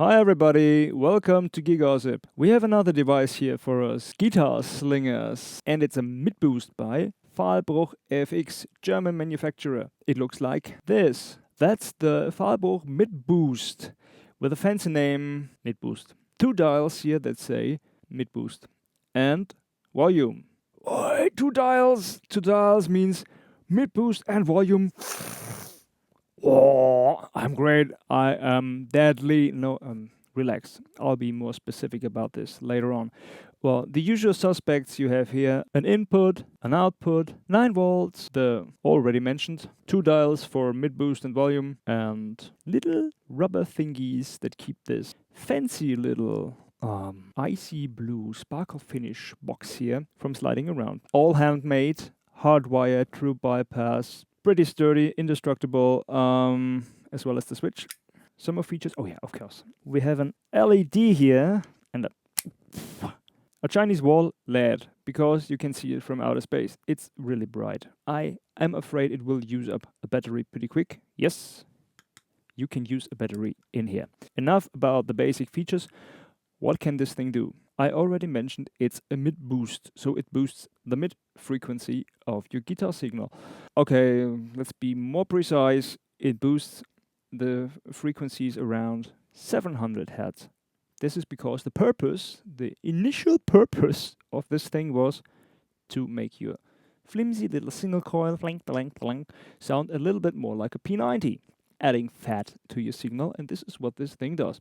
Hi everybody, welcome to GearGossip. We have another device here for us, guitar slingers, and it's a Midboost by Vahlbruch FX, German manufacturer. It looks like this. That's the Vahlbruch Midboost with a fancy name, Midboost. Two dials here that say Midboost and volume. Oh, two dials! Two dials means Midboost and volume. Oh, I'm great. I am deadly. No, relax. I'll be more specific about this later on. Well, the usual suspects you have here an input, an output, 9 volts, the already mentioned, two dials for mid boost and volume, and little rubber thingies that keep this fancy little icy blue sparkle finish box here from sliding around. All handmade, hardwired, true bypass, pretty sturdy, indestructible, as well as the switch. Some more features. Oh yeah, of course. We have an LED here and a Chinese wall LED because you can see it from outer space. It's really bright. I am afraid it will use up a battery pretty quick. Yes, you can use a battery in here. Enough about the basic features. What can this thing do? I already mentioned it's a mid boost, so it boosts the mid frequency of your guitar signal. Okay, let's be more precise. It boosts the frequencies around 700 Hertz. This is because the initial purpose of this thing was to make your flimsy little single coil sound a little bit more like a P90, adding fat to your signal, and this is what this thing does.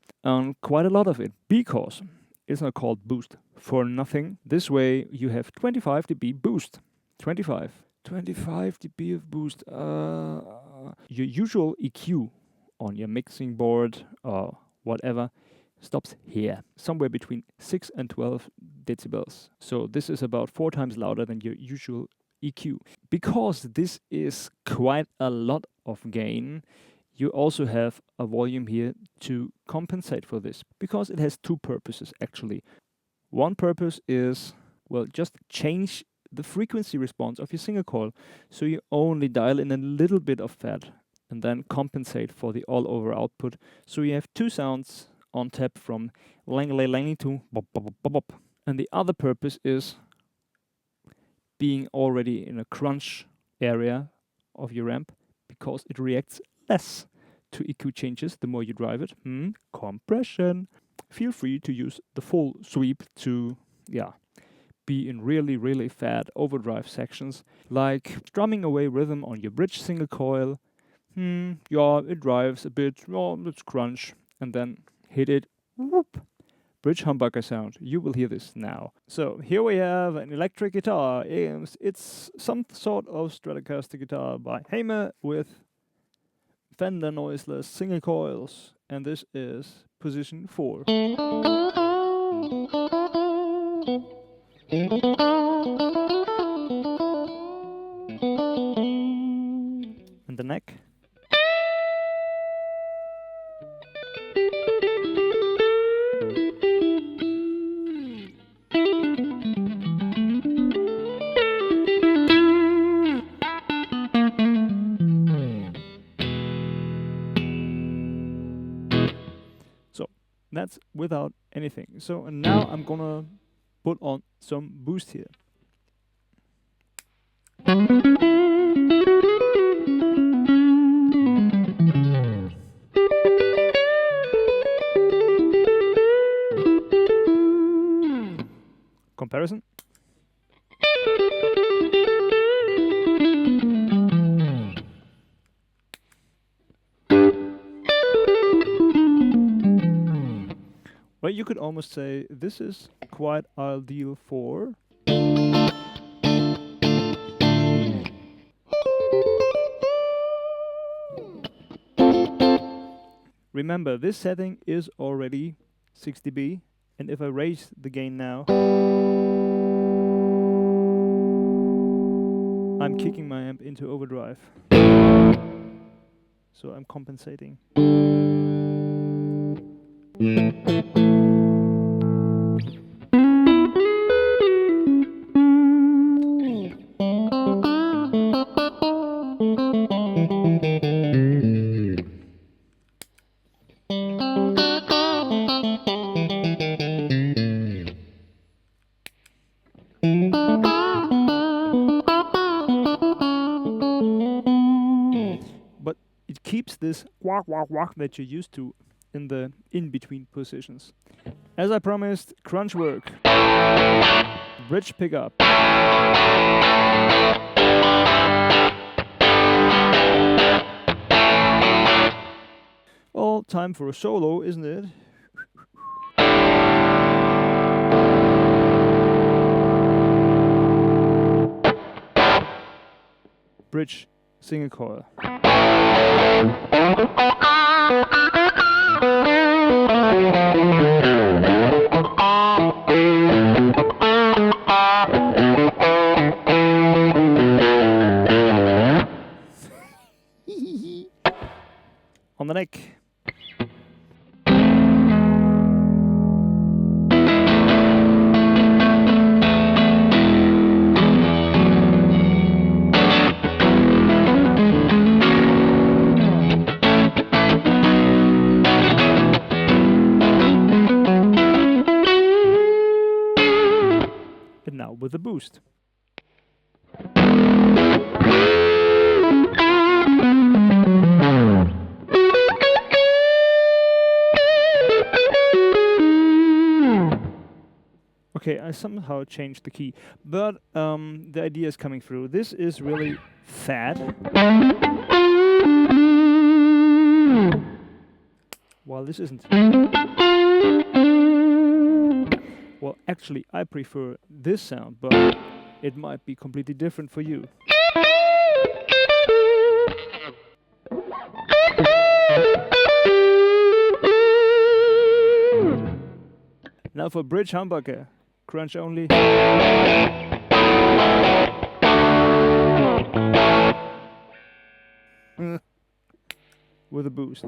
Quite a lot of it, because it's not called boost for nothing. This way you have 25 dB boost. 25 dB of boost. Your usual EQ on your mixing board or whatever stops here, somewhere between 6 and 12 decibels. So this is about 4 times louder than your usual EQ. Because this is quite a lot of gain, you also have a volume here to compensate for this, because it has two purposes actually. One purpose is, well, just change the frequency response of your single coil, so you only dial in a little bit of fat and then compensate for the all-over output, so you have two sounds on tap from lang to bop bop bop bop bop. And the other purpose is being already in a crunch area of your amp, because it reacts less to EQ changes the more you drive it. Compression. Feel free to use the full sweep to, be in really fat overdrive sections, like strumming away rhythm on your bridge single coil. It drives a bit, let's crunch, and then hit it, whoop, bridge humbucker sound. You will hear this now. So here we have an electric guitar. It's some sort of Stratocaster guitar by Hamer with Fender noiseless single coils, and this is position 4. And the neck. That's without anything. So and now I'm gonna put on some boost here. Comparison. Well, you could almost say this is quite ideal for remember, this setting is already 6 dB, and if I raise the gain now, I'm kicking my amp into overdrive. So I'm compensating. is this walk, walk, walk that you're used to in the in-between positions. As I promised, crunch work, bridge pickup. Well, time for a solo, isn't it? Bridge, single coil. On the neck. And now with the boost. Okay, I somehow changed the key, but the idea is coming through. This is really fat, while this isn't. Well, actually, I prefer this sound, but it might be completely different for you. Now for bridge humbucker. Crunch only. With a boost.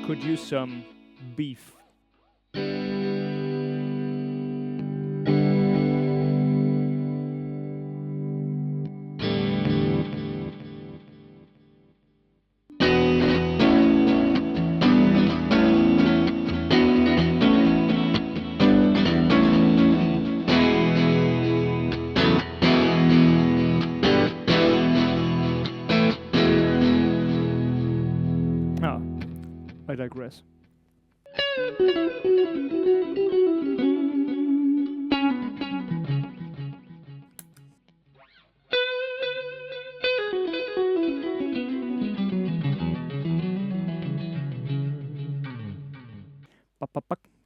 Could use some beef. I digress.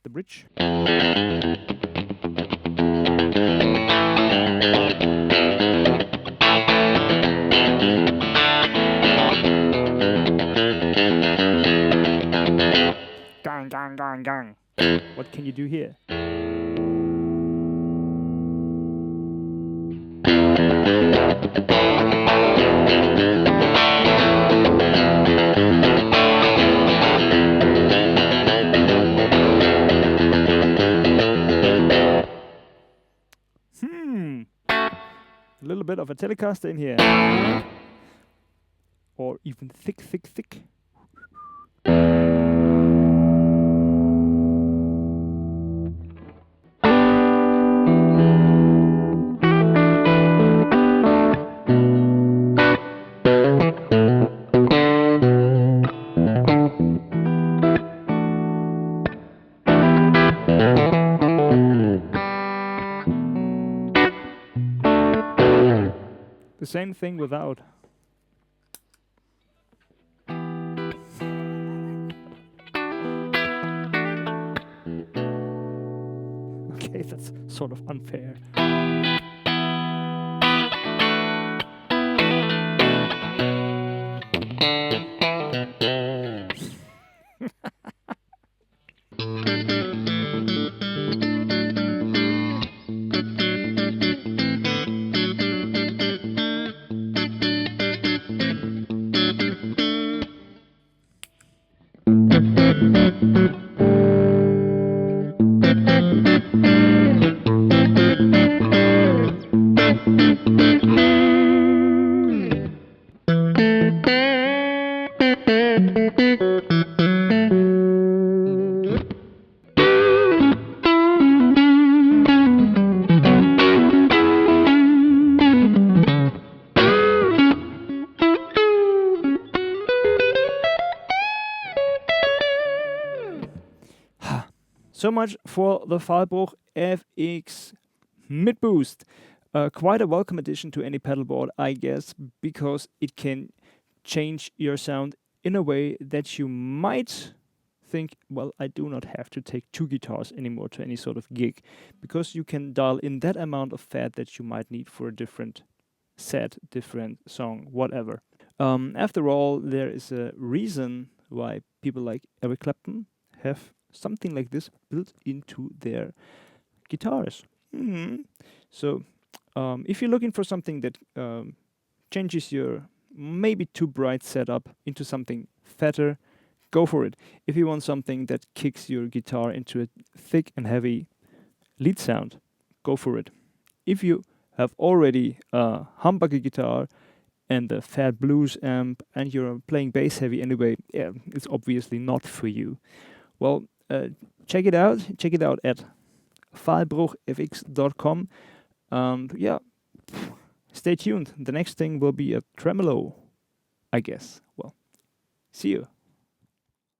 The bridge. Gang, gang, gang, gang. What can you do here? A little bit of a Telecaster in here. Or even thick, thick, thick. The same thing without. Okay, that's sort of unfair. so much for the Vahlbruch FX Midboost. Quite a welcome addition to any pedalboard, I guess, because it can change your sound in a way that you might think, well, I do not have to take 2 guitars anymore to any sort of gig, because you can dial in that amount of fat that you might need for a different set, different song, whatever. After all, there is a reason why people like Eric Clapton have something like this built into their guitars. So, if you're looking for something that changes your maybe too bright setup into something fatter, go for it. If you want something that kicks your guitar into a thick and heavy lead sound, go for it. If you have already a humbucker guitar and a fat blues amp and you're playing bass heavy anyway, yeah, it's obviously not for you. Well, check it out. Check it out at vahlbruchfx.com. And yeah, stay tuned. The next thing will be a tremolo, I guess. Well, see you.